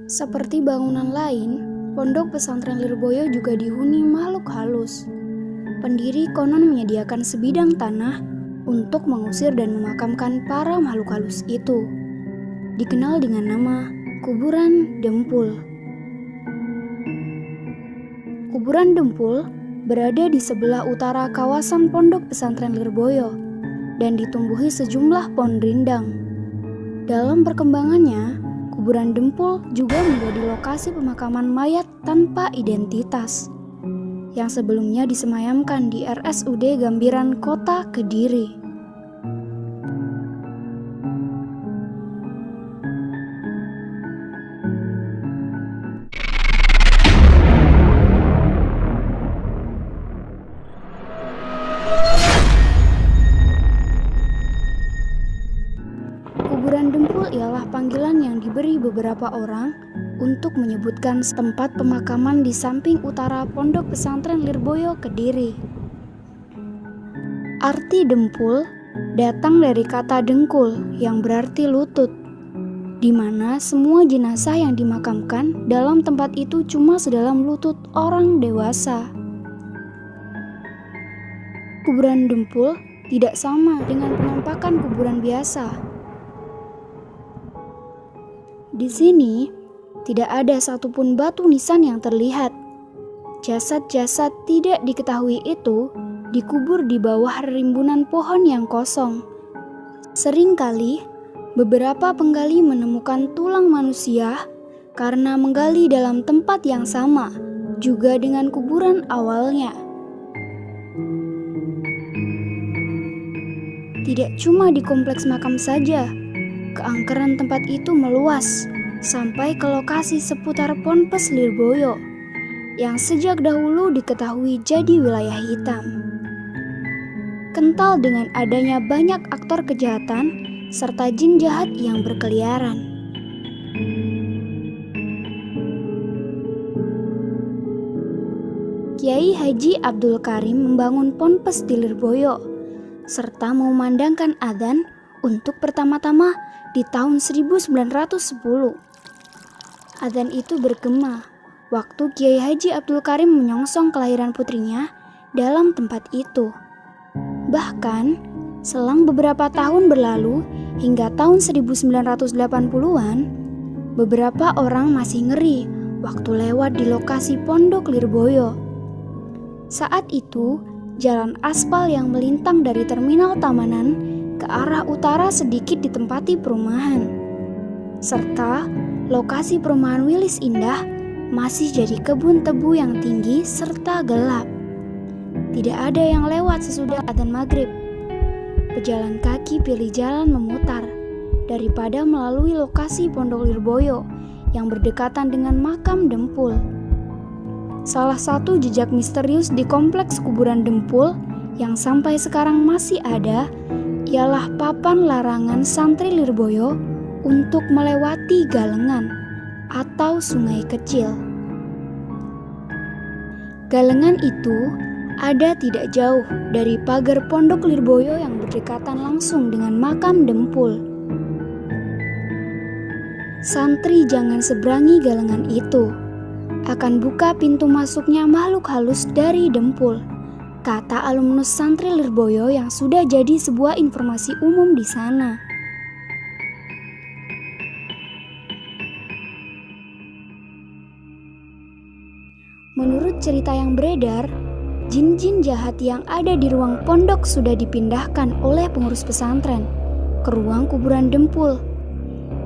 Seperti bangunan lain, Pondok Pesantren Lirboyo juga dihuni makhluk halus. Pendiri konon menyediakan sebidang tanah untuk mengusir dan memakamkan para makhluk halus itu. Dikenal dengan nama Kuburan Dempul. Kuburan Dempul berada di sebelah utara kawasan Pondok Pesantren Lirboyo dan ditumbuhi sejumlah pohon rindang. Dalam perkembangannya, Kuburan Dempul juga menjadi lokasi pemakaman mayat tanpa identitas yang sebelumnya disemayamkan di RSUD Gambiran Kota Kediri. Kuburan Dempul ialah panggilan yang diberi beberapa orang untuk menyebutkan tempat pemakaman di samping utara Pondok Pesantren Lirboyo Kediri. Arti Dempul datang dari kata dengkul yang berarti lutut, di mana semua jenazah yang dimakamkan dalam tempat itu cuma sedalam lutut orang dewasa. Kuburan Dempul tidak sama dengan penampakan kuburan biasa. Di sini, tidak ada satupun batu nisan yang terlihat. Jasad-jasad tidak diketahui itu dikubur di bawah rimbunan pohon yang kosong. Seringkali, beberapa penggali menemukan tulang manusia karena menggali dalam tempat yang sama, juga dengan kuburan awalnya. Tidak cuma di kompleks makam saja, keangkeran tempat itu meluas sampai ke lokasi seputar Ponpes Lirboyo yang sejak dahulu diketahui jadi wilayah hitam. Kental dengan adanya banyak aktor kejahatan serta jin jahat yang berkeliaran. Kiai Haji Abdul Karim membangun Ponpes di Lirboyo serta mengumandangkan adzan untuk pertama-tama di tahun 1910. Adzan itu bergema waktu Kiai Haji Abdul Karim menyongsong kelahiran putrinya dalam tempat itu. Bahkan, selang beberapa tahun berlalu hingga tahun 1980-an, beberapa orang masih ngeri waktu lewat di lokasi Pondok Lirboyo. Saat itu, jalan aspal yang melintang dari Terminal Tamanan ke arah utara sedikit ditempati perumahan, serta lokasi perumahan Wilis Indah masih jadi kebun tebu yang tinggi serta gelap. Tidak ada yang lewat sesudah adzan maghrib. Pejalan kaki pilih jalan memutar daripada melalui lokasi Pondok Lirboyo yang berdekatan dengan makam Dempul. Salah satu jejak misterius di kompleks kuburan Dempul yang sampai sekarang masih ada ialah papan larangan santri Lirboyo untuk melewati galengan atau sungai kecil. Galengan itu ada tidak jauh dari pagar Pondok Lirboyo yang berdekatan langsung dengan makam Dempul. Santri jangan seberangi galengan itu, akan buka pintu masuknya makhluk halus dari Dempul, kata alumnus santri Lirboyo yang sudah jadi sebuah informasi umum di sana. Menurut cerita yang beredar, jin-jin jahat yang ada di ruang pondok sudah dipindahkan oleh pengurus pesantren ke ruang kuburan Dempul.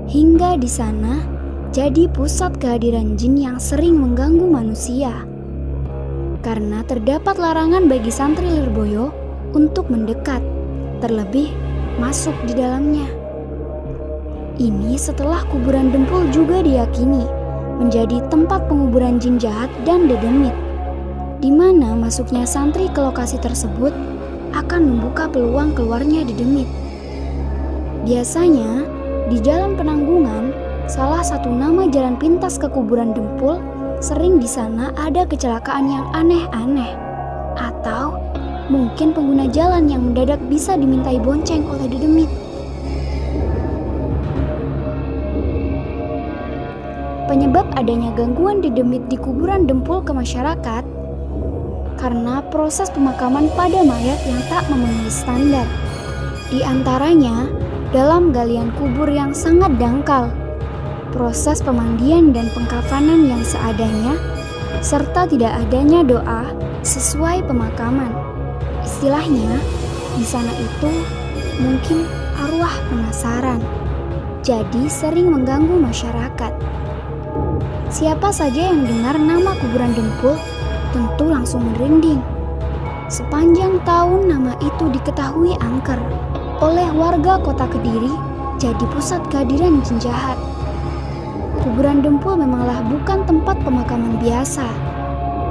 Hingga di sana jadi pusat kehadiran jin yang sering mengganggu manusia. Karena terdapat larangan bagi santri Lirboyo untuk mendekat, terlebih masuk di dalamnya. Ini setelah kuburan Dempul juga diyakini menjadi tempat penguburan jin jahat dan dedemit, di mana masuknya santri ke lokasi tersebut akan membuka peluang keluarnya dedemit. Biasanya, di Jalan Penanggungan, salah satu nama jalan pintas ke kuburan Dempul, sering di sana ada kecelakaan yang aneh-aneh. Atau mungkin pengguna jalan yang mendadak bisa dimintai bonceng oleh dedemit. Penyebab adanya gangguan di demit di kuburan Dempul ke masyarakat karena proses pemakaman pada mayat yang tak memenuhi standar. Di antaranya, dalam galian kubur yang sangat dangkal, proses pemandian dan pengkafanan yang seadanya, serta tidak adanya doa sesuai pemakaman. Istilahnya, di sana itu mungkin arwah penasaran, jadi sering mengganggu masyarakat. Siapa saja yang dengar nama kuburan Dempul tentu langsung merinding. Sepanjang tahun nama itu diketahui angker oleh warga kota Kediri jadi pusat kehadiran jin jahat. Kuburan Dempul memanglah bukan tempat pemakaman biasa.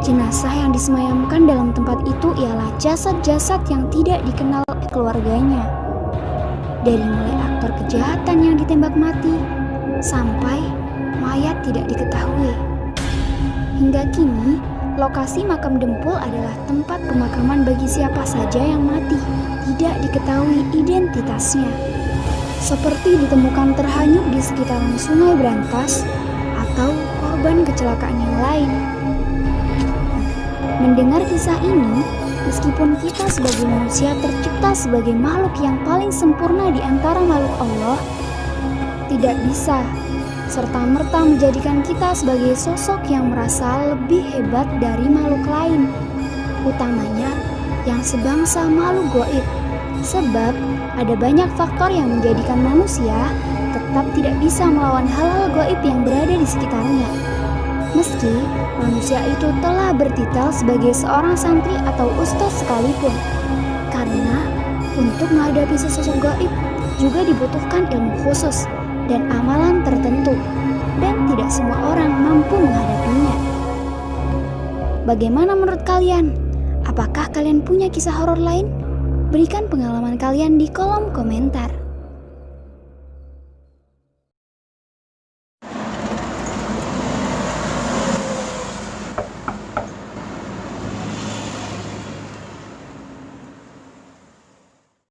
Jenazah yang disemayamkan dalam tempat itu ialah jasad-jasad yang tidak dikenal keluarganya. Dari mulai aktor kejahatan yang ditembak mati, sampai mayat tidak diketahui. Hingga kini, lokasi makam Dempul adalah tempat pemakaman bagi siapa saja yang mati, tidak diketahui identitasnya. Seperti ditemukan terhanyut di sekitaran Sungai Brantas atau korban kecelakaan yang lain. Mendengar kisah ini, meskipun kita sebagai manusia tercipta sebagai makhluk yang paling sempurna di antara makhluk Allah, tidak bisa serta-merta menjadikan kita sebagai sosok yang merasa lebih hebat dari makhluk lain, utamanya yang sebangsa makhluk gaib. Sebab ada banyak faktor yang menjadikan manusia tetap tidak bisa melawan hal-hal gaib yang berada di sekitarnya. Meski manusia itu telah bertitel sebagai seorang santri atau ustaz sekalipun. Karena untuk menghadapi sesosok gaib juga dibutuhkan ilmu khusus dan amalan tertentu, dan tidak semua orang mampu menghadapinya. Bagaimana menurut kalian? Apakah kalian punya kisah horor lain? Berikan pengalaman kalian di kolom komentar.